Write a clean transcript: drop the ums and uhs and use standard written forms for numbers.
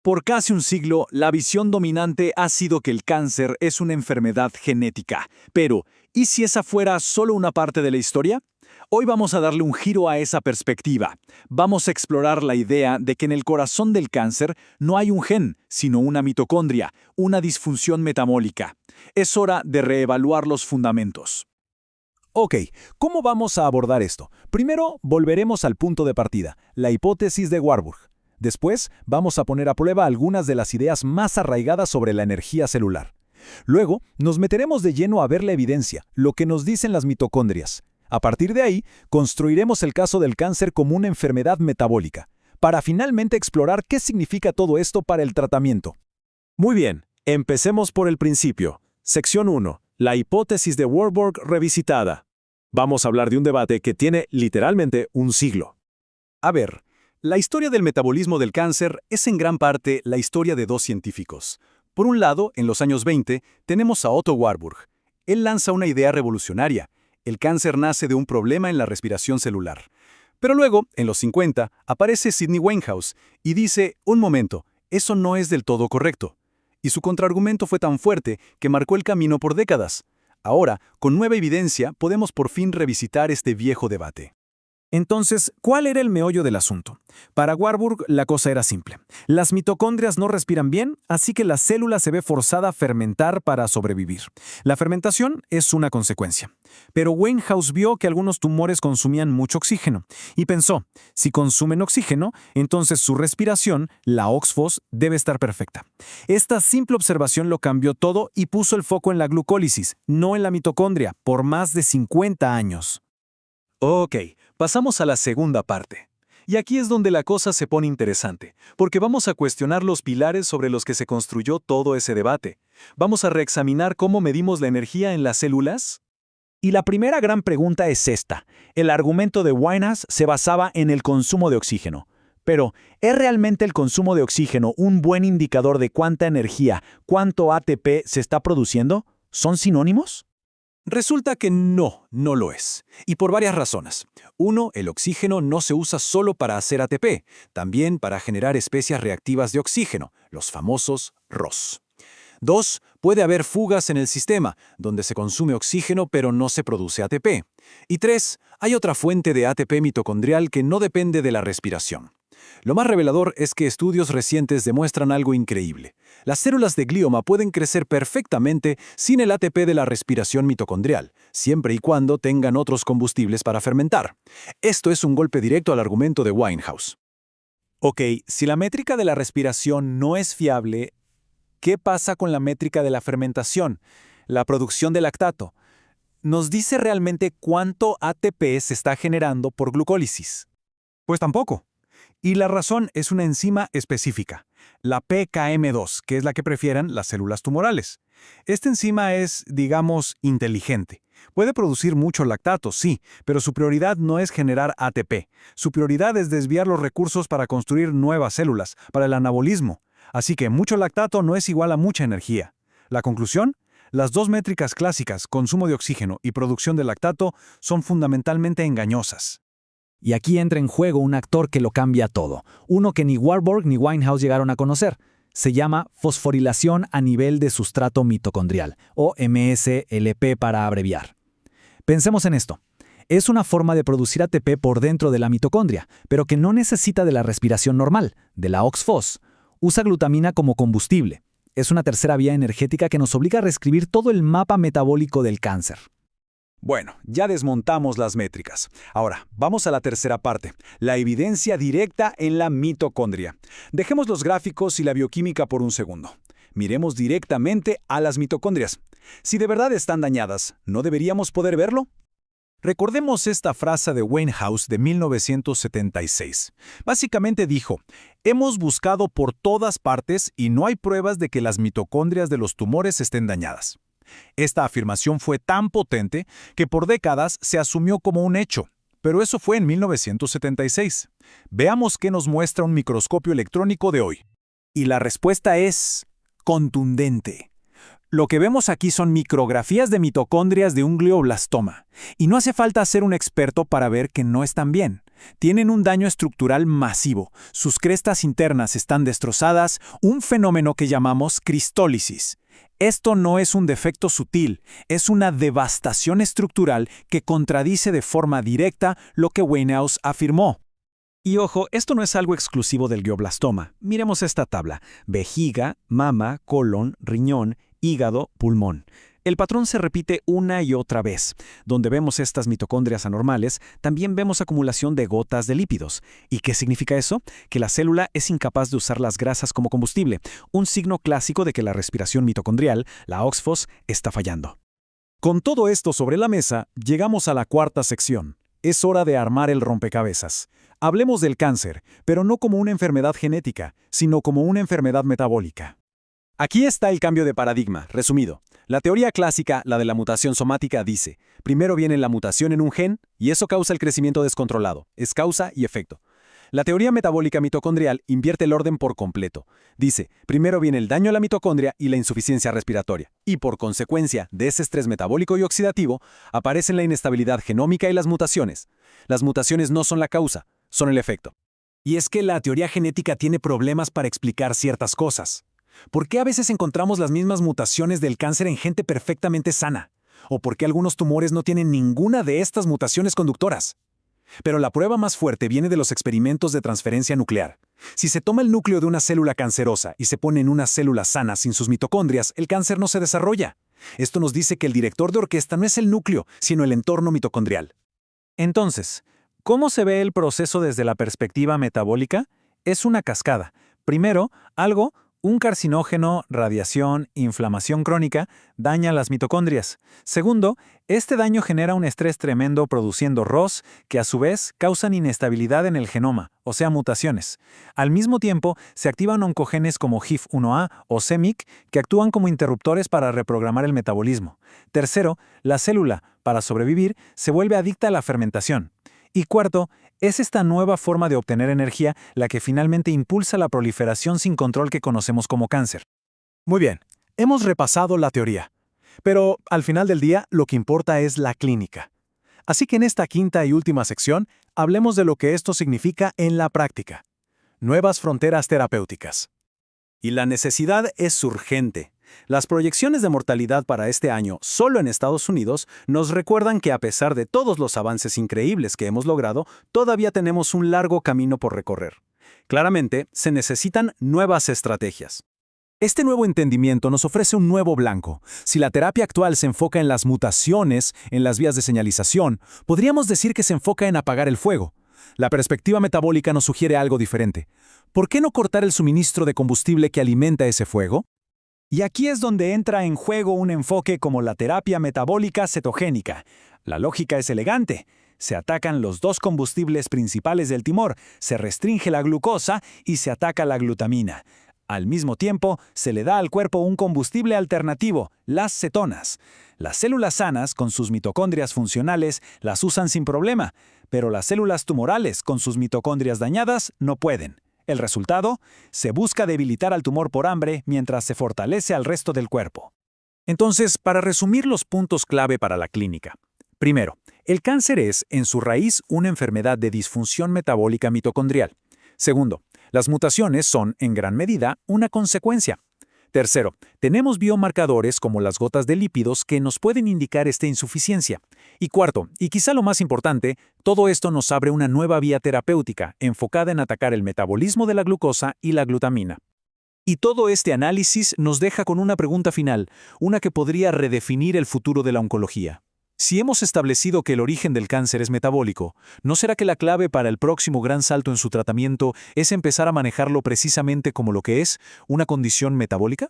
Por casi un siglo, la visión dominante ha sido que el cáncer es una enfermedad genética. Pero, ¿y si esa fuera solo una parte de la historia? Hoy vamos a darle un giro a esa perspectiva. Vamos a explorar la idea de que en el corazón del cáncer no hay un gen, sino una mitocondria, una disfunción metabólica. Es hora de reevaluar los fundamentos. Ok, ¿cómo vamos a abordar esto? Primero, volveremos al punto de partida, la hipótesis de Warburg. Después, vamos a poner a prueba algunas de las ideas más arraigadas sobre la energía celular. Luego, nos meteremos de lleno a ver la evidencia, lo que nos dicen las mitocondrias. A partir de ahí, construiremos el caso del cáncer como una enfermedad metabólica, para finalmente explorar qué significa todo esto para el tratamiento. Muy bien, empecemos por el principio. Sección 1. La hipótesis de Warburg revisitada. Vamos a hablar de un debate que tiene literalmente un siglo. A ver, la historia del metabolismo del cáncer es en gran parte la historia de dos científicos. Por un lado, en los años 20, tenemos a Otto Warburg. Él lanza una idea revolucionaria. El cáncer nace de un problema en la respiración celular. Pero luego, en los 50, aparece Sidney Wainhouse y dice, un momento, eso no es del todo correcto. Y su contraargumento fue tan fuerte que marcó el camino por décadas. Ahora, con nueva evidencia, podemos por fin revisitar este viejo debate. Entonces, ¿cuál era el meollo del asunto? Para Warburg, la cosa era simple. Las mitocondrias no respiran bien, así que la célula se ve forzada a fermentar para sobrevivir. La fermentación es una consecuencia. Pero Wainhouse vio que algunos tumores consumían mucho oxígeno y pensó, si consumen oxígeno, entonces su respiración, la OXFOS, debe estar perfecta. Esta simple observación lo cambió todo y puso el foco en la glucólisis, no en la mitocondria, por más de 50 años. Ok, pasamos a la segunda parte. Y aquí es donde la cosa se pone interesante, porque vamos a cuestionar los pilares sobre los que se construyó todo ese debate. Vamos a reexaminar cómo medimos la energía en las células. Y la primera gran pregunta es esta. El argumento de Wainhouse se basaba en el consumo de oxígeno. Pero, ¿es realmente el consumo de oxígeno un buen indicador de cuánta energía, cuánto ATP se está produciendo? ¿Son sinónimos? Resulta que no lo es. Y por varias razones. 1. El oxígeno no se usa solo para hacer ATP, también para generar especies reactivas de oxígeno, los famosos ROS. 2. Puede haber fugas en el sistema, donde se consume oxígeno pero no se produce ATP. Y 3. Hay otra fuente de ATP mitocondrial que no depende de la respiración. Lo más revelador es que estudios recientes demuestran algo increíble. Las células de glioma pueden crecer perfectamente sin el ATP de la respiración mitocondrial, siempre y cuando tengan otros combustibles para fermentar. Esto es un golpe directo al argumento de Wainhouse. Ok, si la métrica de la respiración no es fiable, ¿qué pasa con la métrica de la fermentación, la producción de lactato? ¿Nos dice realmente cuánto ATP se está generando por glucólisis? Pues tampoco. Y la razón es una enzima específica, la PKM2, que es la que prefieren las células tumorales. Esta enzima es, digamos, inteligente. Puede producir mucho lactato, sí, pero su prioridad no es generar ATP. Su prioridad es desviar los recursos para construir nuevas células, para el anabolismo. Así que mucho lactato no es igual a mucha energía. ¿La conclusión? Las dos métricas clásicas, consumo de oxígeno y producción de lactato, son fundamentalmente engañosas. Y aquí entra en juego un actor que lo cambia todo, uno que ni Warburg ni Wainhouse llegaron a conocer. Se llama fosforilación a nivel de sustrato mitocondrial, o MSLP para abreviar. Pensemos en esto. Es una forma de producir ATP por dentro de la mitocondria, pero que no necesita de la respiración normal, de la OXFOS. Usa glutamina como combustible. Es una tercera vía energética que nos obliga a reescribir todo el mapa metabólico del cáncer. Bueno, ya desmontamos las métricas. Ahora, vamos a la tercera parte, la evidencia directa en la mitocondria. Dejemos los gráficos y la bioquímica por un segundo. Miremos directamente a las mitocondrias. Si de verdad están dañadas, ¿no deberíamos poder verlo? Recordemos esta frase de Wainhouse de 1976. Básicamente dijo, hemos buscado por todas partes y no hay pruebas de que las mitocondrias de los tumores estén dañadas. Esta afirmación fue tan potente que por décadas se asumió como un hecho, pero eso fue en 1976. Veamos qué nos muestra un microscopio electrónico de hoy. Y la respuesta es contundente. Lo que vemos aquí son micrografías de mitocondrias de un glioblastoma, y no hace falta ser un experto para ver que no están bien. Tienen un daño estructural masivo. Sus crestas internas están destrozadas, un fenómeno que llamamos cristólisis. Esto no es un defecto sutil, es una devastación estructural que contradice de forma directa lo que Winehouse afirmó. Y ojo, esto no es algo exclusivo del glioblastoma. Miremos esta tabla: vejiga, mama, colon, riñón, hígado, pulmón. El patrón se repite una y otra vez. Donde vemos estas mitocondrias anormales, también vemos acumulación de gotas de lípidos. ¿Y qué significa eso? Que la célula es incapaz de usar las grasas como combustible, un signo clásico de que la respiración mitocondrial, la OXPHOS, está fallando. Con todo esto sobre la mesa, llegamos a la cuarta sección. Es hora de armar el rompecabezas. Hablemos del cáncer, pero no como una enfermedad genética, sino como una enfermedad metabólica. Aquí está el cambio de paradigma, resumido. La teoría clásica, la de la mutación somática, dice, primero viene la mutación en un gen y eso causa el crecimiento descontrolado, es causa y efecto. La teoría metabólica mitocondrial invierte el orden por completo. Dice, primero viene el daño a la mitocondria y la insuficiencia respiratoria, y por consecuencia de ese estrés metabólico y oxidativo, aparecen la inestabilidad genómica y las mutaciones. Las mutaciones no son la causa, son el efecto. Y es que la teoría genética tiene problemas para explicar ciertas cosas. ¿Por qué a veces encontramos las mismas mutaciones del cáncer en gente perfectamente sana? ¿O por qué algunos tumores no tienen ninguna de estas mutaciones conductoras? Pero la prueba más fuerte viene de los experimentos de transferencia nuclear. Si se toma el núcleo de una célula cancerosa y se pone en una célula sana sin sus mitocondrias, el cáncer no se desarrolla. Esto nos dice que el director de orquesta no es el núcleo, sino el entorno mitocondrial. Entonces, ¿cómo se ve el proceso desde la perspectiva metabólica? Es una cascada. Primero, un carcinógeno, radiación, inflamación crónica, daña las mitocondrias. Segundo, este daño genera un estrés tremendo produciendo ROS, que a su vez causan inestabilidad en el genoma, o sea, mutaciones. Al mismo tiempo, se activan oncogenes como HIF-1A o CEMIC, que actúan como interruptores para reprogramar el metabolismo. Tercero, la célula, para sobrevivir, se vuelve adicta a la fermentación. Y cuarto, es esta nueva forma de obtener energía la que finalmente impulsa la proliferación sin control que conocemos como cáncer. Muy bien, hemos repasado la teoría. Pero al final del día, lo que importa es la clínica. Así que en esta quinta y última sección, hablemos de lo que esto significa en la práctica. Nuevas fronteras terapéuticas. Y la necesidad es urgente. Las proyecciones de mortalidad para este año, solo en Estados Unidos, nos recuerdan que a pesar de todos los avances increíbles que hemos logrado, todavía tenemos un largo camino por recorrer. Claramente, se necesitan nuevas estrategias. Este nuevo entendimiento nos ofrece un nuevo blanco. Si la terapia actual se enfoca en las mutaciones, en las vías de señalización, podríamos decir que se enfoca en apagar el fuego. La perspectiva metabólica nos sugiere algo diferente. ¿Por qué no cortar el suministro de combustible que alimenta ese fuego? Y aquí es donde entra en juego un enfoque como la terapia metabólica cetogénica. La lógica es elegante. Se atacan los dos combustibles principales del tumor, se restringe la glucosa y se ataca la glutamina. Al mismo tiempo, se le da al cuerpo un combustible alternativo, las cetonas. Las células sanas, con sus mitocondrias funcionales, las usan sin problema, pero las células tumorales, con sus mitocondrias dañadas, no pueden. El resultado, se busca debilitar al tumor por hambre mientras se fortalece al resto del cuerpo. Entonces, para resumir los puntos clave para la clínica. Primero, el cáncer es, en su raíz, una enfermedad de disfunción metabólica mitocondrial. Segundo, las mutaciones son, en gran medida, una consecuencia. Tercero, tenemos biomarcadores como las gotas de lípidos que nos pueden indicar esta insuficiencia. Y cuarto, y quizá lo más importante, todo esto nos abre una nueva vía terapéutica enfocada en atacar el metabolismo de la glucosa y la glutamina. Y todo este análisis nos deja con una pregunta final, una que podría redefinir el futuro de la oncología. Si hemos establecido que el origen del cáncer es metabólico, ¿no será que la clave para el próximo gran salto en su tratamiento es empezar a manejarlo precisamente como lo que es, una condición metabólica?